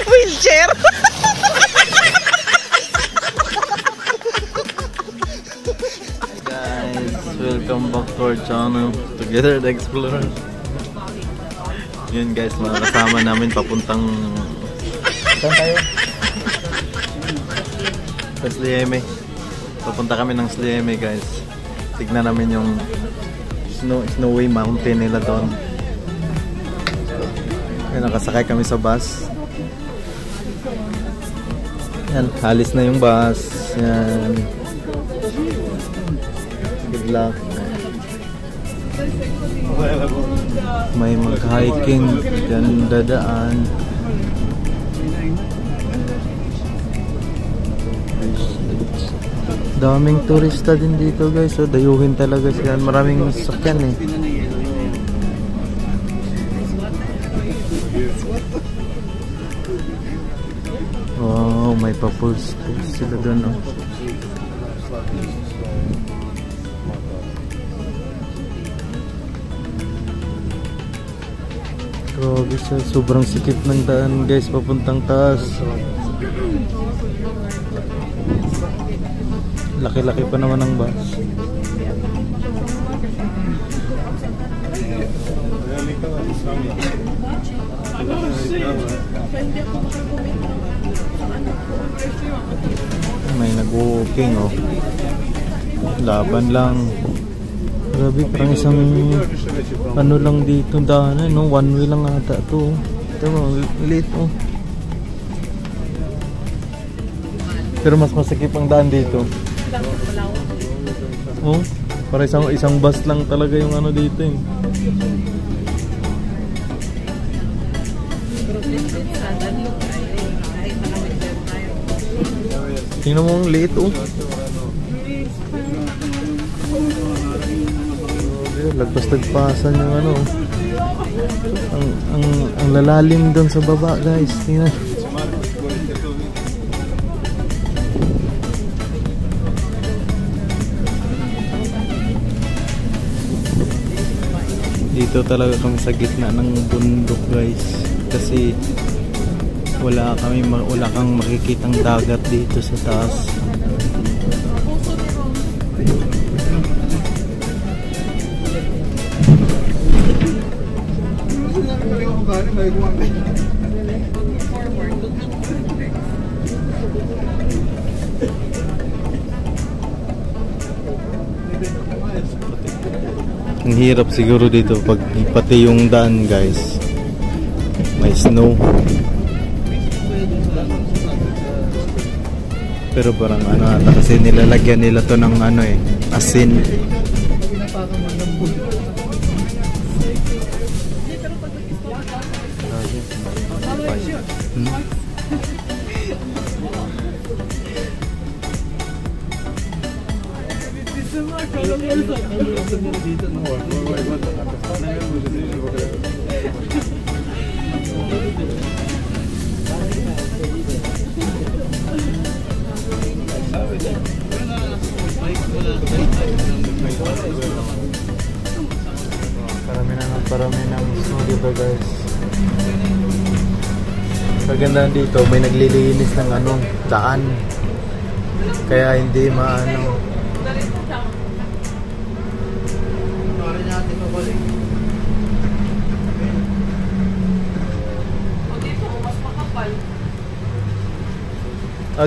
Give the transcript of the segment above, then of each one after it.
Wheelchair. Guys, welcome back to our channel, Together the Explorers. Yun guys, mga kasama namin papuntang... Saan tayo? Sa Slieme. Papunta kami ng Slieme guys. Tignan namin yung snowy mountain nila doon. Yan, nakasakay kami sa bus. Yan, halis na yung bus. Yan. Good luck. May mag-hiking dyan dadaan. Daming turista din dito guys, so dayuhin talaga siya. Maraming sasakyan eh. Wow, may pa-pulse sila doon oh. Grabe siya, sobrang sikip ng daan guys, papuntang taas. Laki-laki pa naman ang bus. May nag-walking oh. Laban lang. Grabe, parang isang ano lang dito daanan, no? One way lang ata to. Ito mo, liit oh. Pero mas masikip ang daan dito. Oh, para isang bus lang talaga yung ano dito eh. Tingnan mo ang liit oh. Lagpas-lagpasan yung ano. Ang lalalim doon sa baba guys. Tingnan. Dito talaga kami sa gitna ng bundok guys. Kasi wala kang makikitang dagat dito sa taas. Ang hirap siguro dito pag pati yung daan guys, may snow. Pero parang ano ata kasi nilalagyan nila to ng ano eh, asin. Parami ng snow dito guys. Kagandahan dito, may naglilinis ng ano, daan. Kaya hindi maano.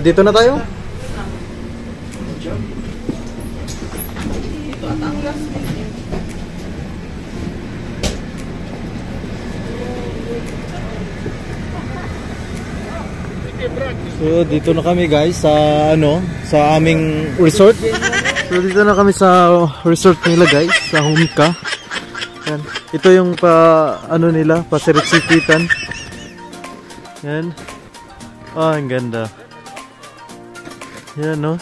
Dito na tayo? So dito na kami guys sa ano, sa aming resort. So dito na kami sa resort nila guys, sa Humka. Yan. Ito yung pa ano nila, pasirip-sipitan. Yan. Oh, ang ganda. Yan no.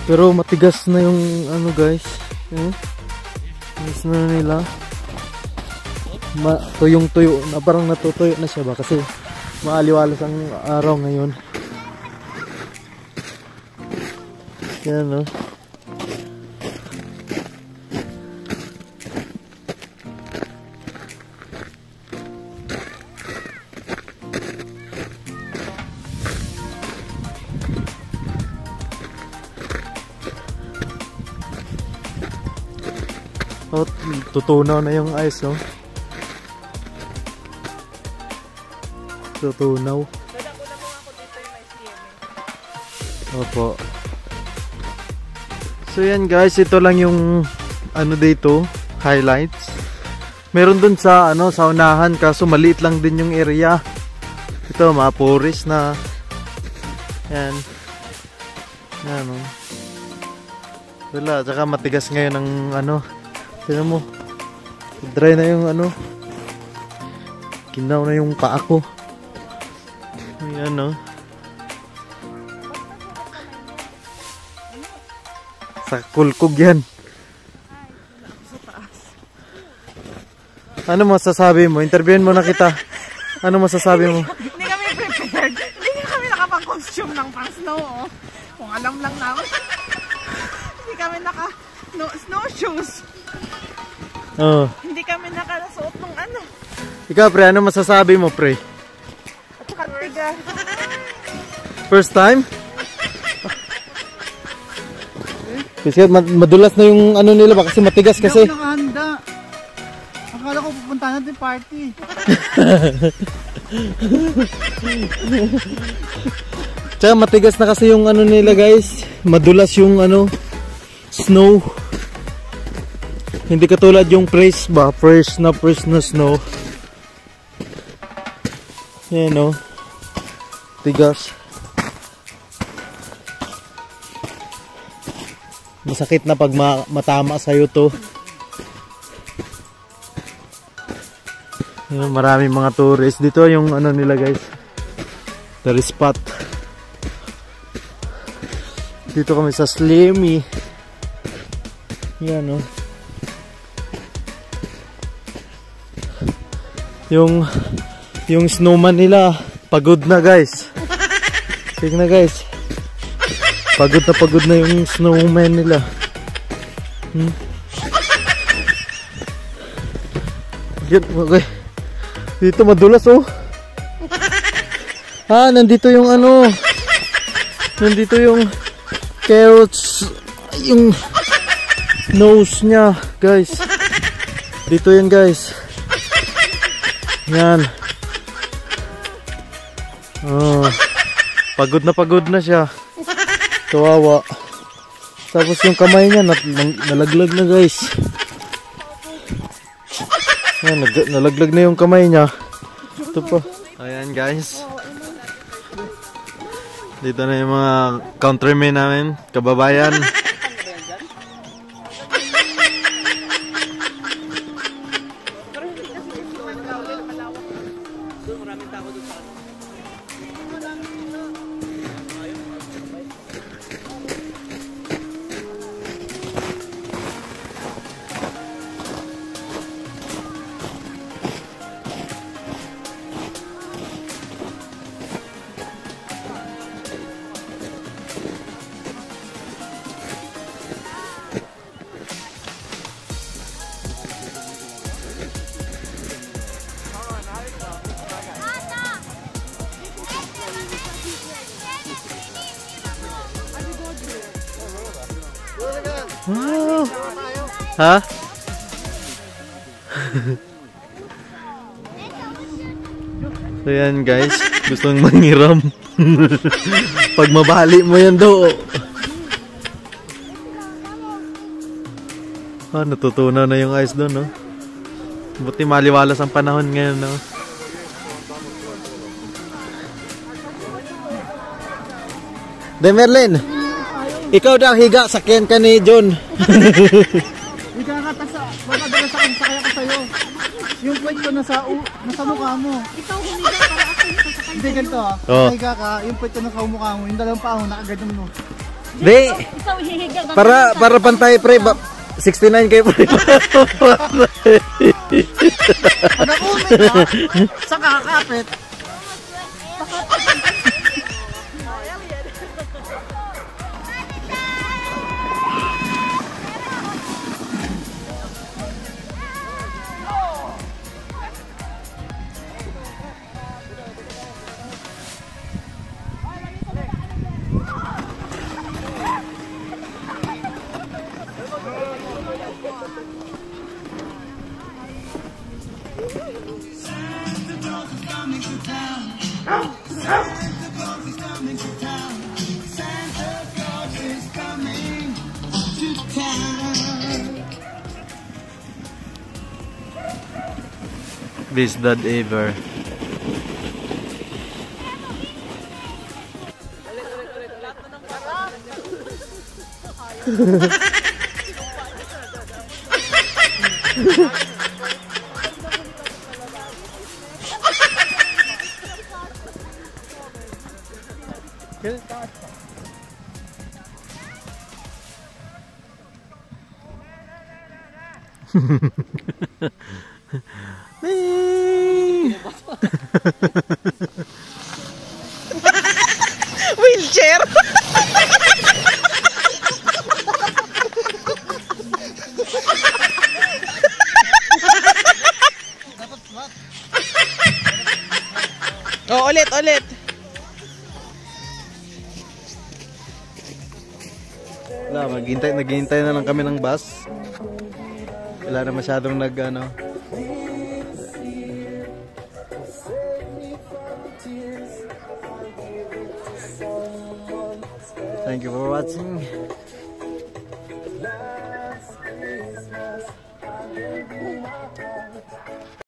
Pero matigas na yung ano guys. Matigas na nila. Tuyong-tuyo na, parang natutuyo na siya ba kasi maaliwalas ang araw ngayon. Yan no. Oh, tutunaw na yung ice, oh. Tutunaw. Opo. So yan guys, ito lang yung ano dito, highlights. Meron dun sa ano, sa unahan, kaso maliit lang din yung area. Ito, mga forest na. Yan. Yan, oh. Wala, tsaka matigas ngayon ng ano. Tignan mo. Dry na yung ano. Kinaw na yung paa ko. Ayan, oh. Sa kulkog yan. Ano masasabi mo? Interviewin mo na kita. Ano masasabi mo? Hindi kami prepared. Hindi kami nakapang-costume ng pang-snow. Oh. Kung alam lang namin. Hindi kami snowshoes. Oh. Hindi kami nakasuot ng ano. Ikaw pre, ano masasabi mo pre? At saka tigas. First time? Kasi madulas na yung ano nila ba kasi matigas kasi. Hindi ako nakahanda. Akala ko pupunta natin party. Tsaka matigas na kasi yung ano nila guys. Madulas yung ano snow. Hindi katulad yung fresh ba? Fresh na snow. Yan o. Tigas. Masakit na pag matama sa'yo to. Yan, maraming mga tourists. Dito yung ano nila guys. Tourist spot. Dito kami sa Slimy. Yan o. Yung snowman nila pagod na guys. Tignan guys. Pagod na yung snowman nila. Yan, okay. Dito madulas oh. Ah, nandito yung ano. Nandito yung carrots. Yung nose niya, guys. Dito yan, guys. Yan. Oh. Pagod na siya. Kawawa. Tapos yung kamay niya nalaglag na guys. Yan, nalaglag na yung kamay niya. Ito pa. Ayan guys. Dito na yung mga countrymen namin, kababayan. Wow. Ha? So yan guys, gustong mangiram. Pag mabali mo yan daw. Ah, natutunaw na yung ice doon, no? Buti maliwalas ang panahon ngayon, no? Demerlin, ikaw daw higa, sakyan ka ni John. Higa ka ta sa, magdadala sa akin, sakaya ko sa'yo. Yung plate ko nasa mukha mo. Ikaw humiga para ako yung sasakay. Hindi ganito ah. Oh. Higa ka, yung plate ko nasa mukha mo, yung dalawang paa mo, nakagad mo. Di, Ikaw hihiga. para pantay pre, 69 kayo pre. Pag nakumit ka, sa kakapit. Best dad ever. Wheelchair. Oh, ulit. Wala, naghihintay na lang kami ng bus. Wala na masyadong ano. Thank you for watching.